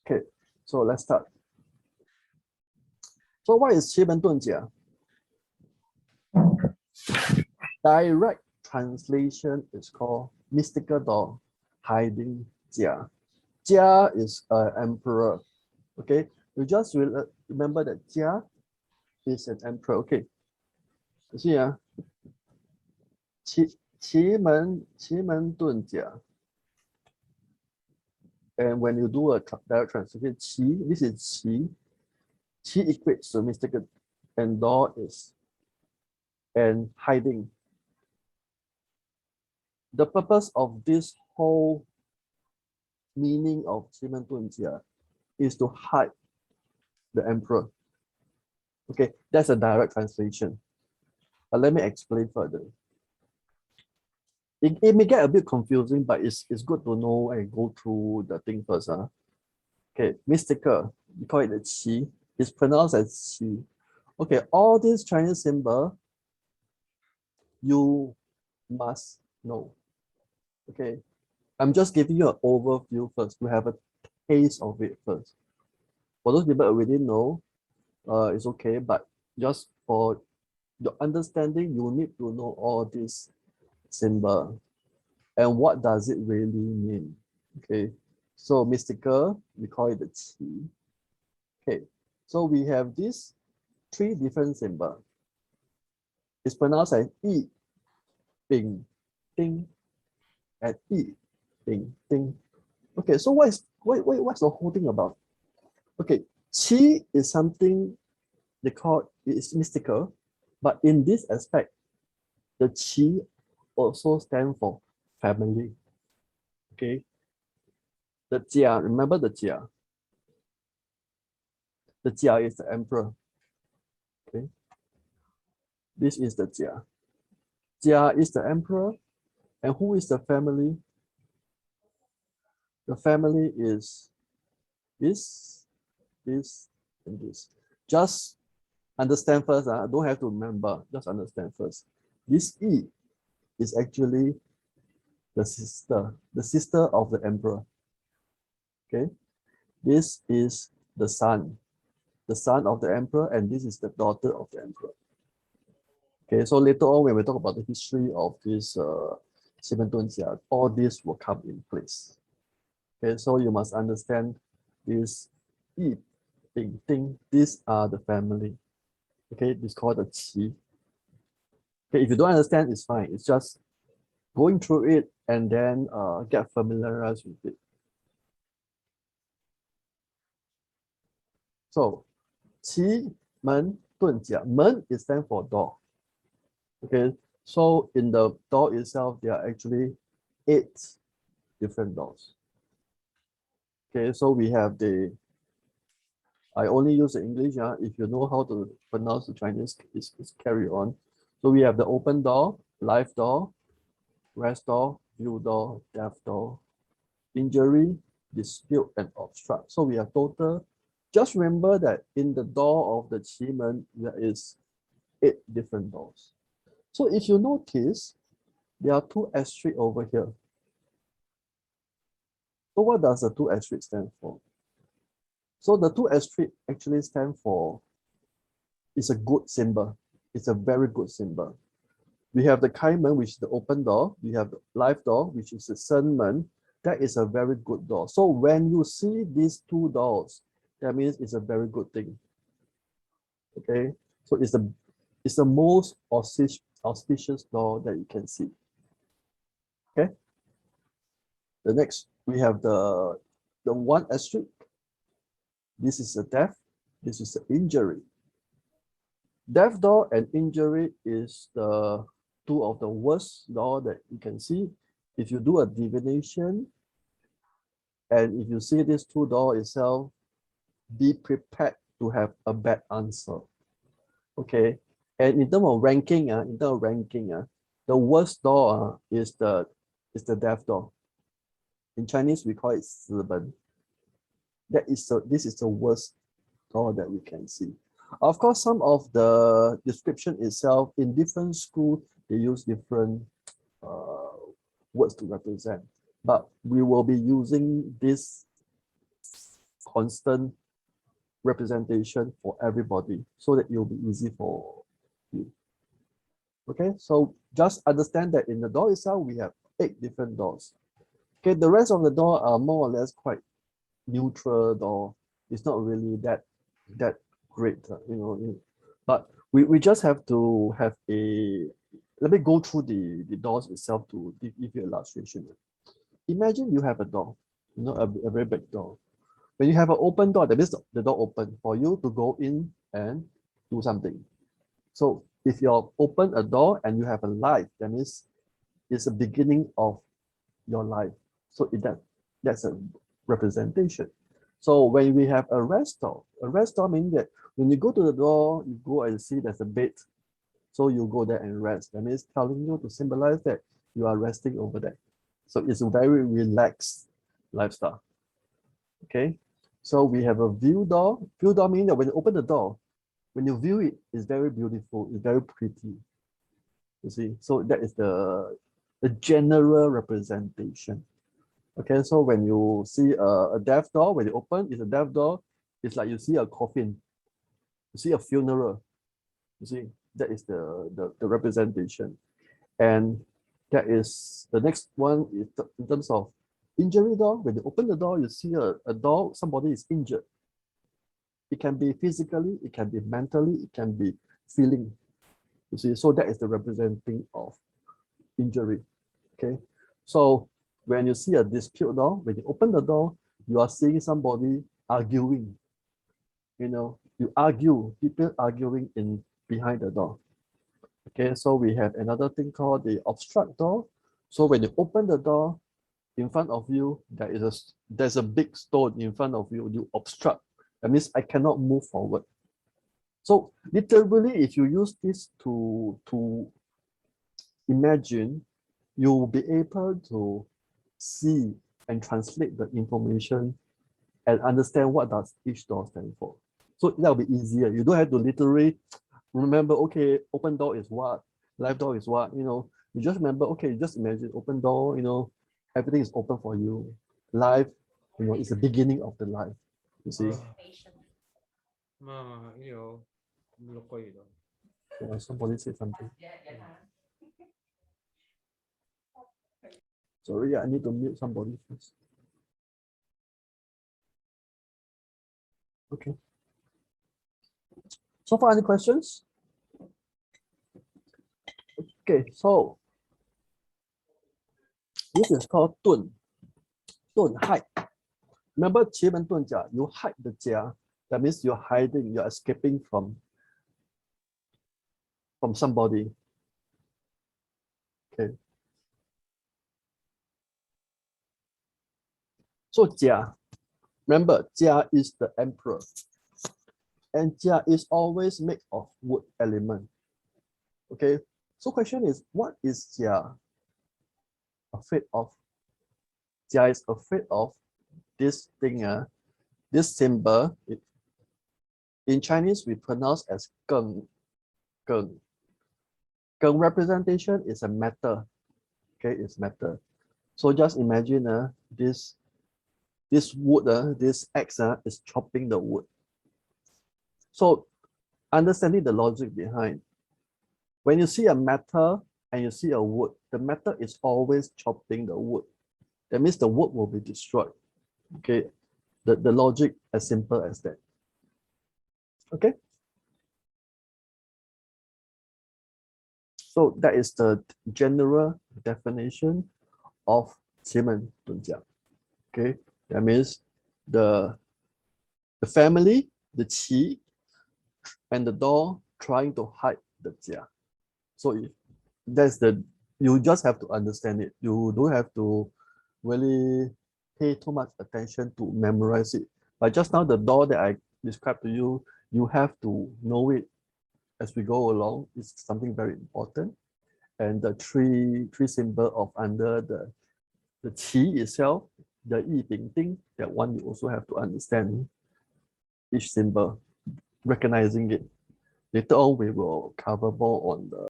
Okay, so let's start. So what is Qi Men Dun Jia? Direct translation is called mystical door, hiding Jia. Jia is an emperor. Okay, you just remember that Jia is an emperor. Okay, you see, Qi Men Dun Jia. And when you do a direct translation, Qi, this is Qi. Qi equates to mystical, and door is and hiding. The purpose of this whole meaning of Qi Men Dun Jia is to hide the emperor. Okay, that's a direct translation. But let me explain further. It may get a bit confusing, but it's good to know and go through the thing first. Okay, mystical, we call it the Qi. It's pronounced as Qi. Okay, all these Chinese symbol, you must know. Okay, I'm just giving you an overview first to have a taste of it first. For those people already know, it's okay, but just for your understanding, you need to know all these symbol and what does it really mean. Okay, so mystical, we call it the Qi. Okay, so we have these three different symbols. It's pronounced as Yi, Bing, Ding, and Yi, Bing, Ding. Okay, so what's the whole thing about? Okay, Qi is something they call it's mystical, but in this aspect, the Qi also stands for family. Okay, the Jia, remember the Jia? The Jia is the emperor. Okay, this is the Jia. Jia is the emperor, and who is the family? The family is this, this, and this. Just understand first. Don't have to remember. Just understand first. This Yi is actually the sister of the emperor. Okay, this is the son of the emperor, and this is the daughter of the emperor. Okay, so later on when we talk about the history of this Qi Men Dun Jia, all this will come in place. Okay, so you must understand this Yi, Bing, Ding, these are the family. Okay, it's called the Qi. Okay, if you don't understand, it's fine. It's just going through it and then get familiarized with it. So, Qi Men Dun Jia. Men is stand for door. Okay, so in the door itself, there are actually 8 different doors. Okay, so we have I only use the English. If you know how to pronounce the Chinese, it's carry on. So we have the open door, life door, rest door, view door, death door, injury, dispute, and obstruct. So we have total. Just remember that in the door of the Qi Men, there is 8 different doors. So if you notice, there are 2 asterisks over here. So what does the 2 asterisks stand for? So the 2 asterisks actually stand for, it's a good symbol. It's a very good symbol. We have the Qi Men, which is the open door. We have the life door, which is the Shen Men. That is a very good door. So when you see these 2 doors, that means it's a very good thing. Okay, so it's the most auspicious door that you can see. Okay, the next we have the 1 asterisk. This is a death. This is the injury. Death door and injury is the 2 of the worst door that you can see. If you do a divination, and if you see this 2 door itself, be prepared to have a bad answer. Okay, and in terms of ranking, the worst door is the death door. In Chinese, we call it 死门. This is the worst door that we can see. Of course, some of the description itself in different schools, they use different words to represent, but we will be using this constant representation for everybody so that it will be easy for you. Okay, so just understand that in the door itself, we have 8 different doors. Okay, the rest of the door are more or less quite neutral door. It's not really that great, you know. But we just have to have a, let me go through the doors itself to give you an illustration. Imagine you have a door, you know, a very big door. When you have an open door, that means the door open for you to go in and do something. So if you open a door and you have a life, that means it's the beginning of your life. So that's a representation. So when we have a rest door means that when you go to the door, you go and see there's a bed. So you go there and rest. That means telling you to symbolize that you are resting over there. So it's a very relaxed lifestyle. Okay. So we have a view door. View door means that when you open the door, when you view it, it's very beautiful, it's very pretty. You see, so that is the general representation. Okay, so when you see a death door, when you open, it's a death door, it's like you see a coffin, you see a funeral. You see, that is the representation. And that is the next one is in terms of injury door. When you open the door, you see a door, somebody is injured. It can be physically, it can be mentally, it can be feeling. You see, so that is the representing of injury. Okay, so when you see a dispute door, when you open the door, you are seeing somebody arguing. You know, you argue, people arguing in behind the door. Okay, so we have another thing called the obstruct door. So when you open the door, in front of you, there's a big stone in front of you, you obstruct. That means I cannot move forward. So literally, if you use this to imagine, you will be able to see and translate the information and understand what does each door stand for. So that will be easier. You don't have to literally remember, okay, open door is what, life door is what, you know. You just remember, okay, just imagine open door, you know, everything is open for you. Life, you know, it's the beginning of the life. You see? Yeah, somebody said something. Sorry, I need to mute somebody first. Okay. So far, any questions? Okay, so this is called Dun. Dun, hide. Remember Qi Men Dun Jia, you hide the Jia. That means you're hiding, you're escaping from somebody. Okay. So Jia, remember Jia is the emperor. And Jia is always made of wood element. Okay. So question is, what is Jia afraid of? Jia is afraid of this thing, this symbol. In Chinese, we pronounce as Geng. Geng. Geng representation is a matter. Okay, it's matter. So just imagine this wood, this axe is chopping the wood. So understanding the logic behind, when you see a metal and you see a wood, the metal is always chopping the wood. That means the wood will be destroyed. Okay, the logic as simple as that. Okay. So that is the general definition of Qi Men Dun Jia. Okay, that means the family, the Qi, and the door trying to hide the Jia. So that's you just have to understand it. You don't have to really pay too much attention to memorize it. But just now the door that I described to you, you have to know it as we go along. It's something very important. And the three symbol of under the qi itself, the yi bing ding, that one you also have to understand each symbol, recognizing it. Later on, we will cover more on the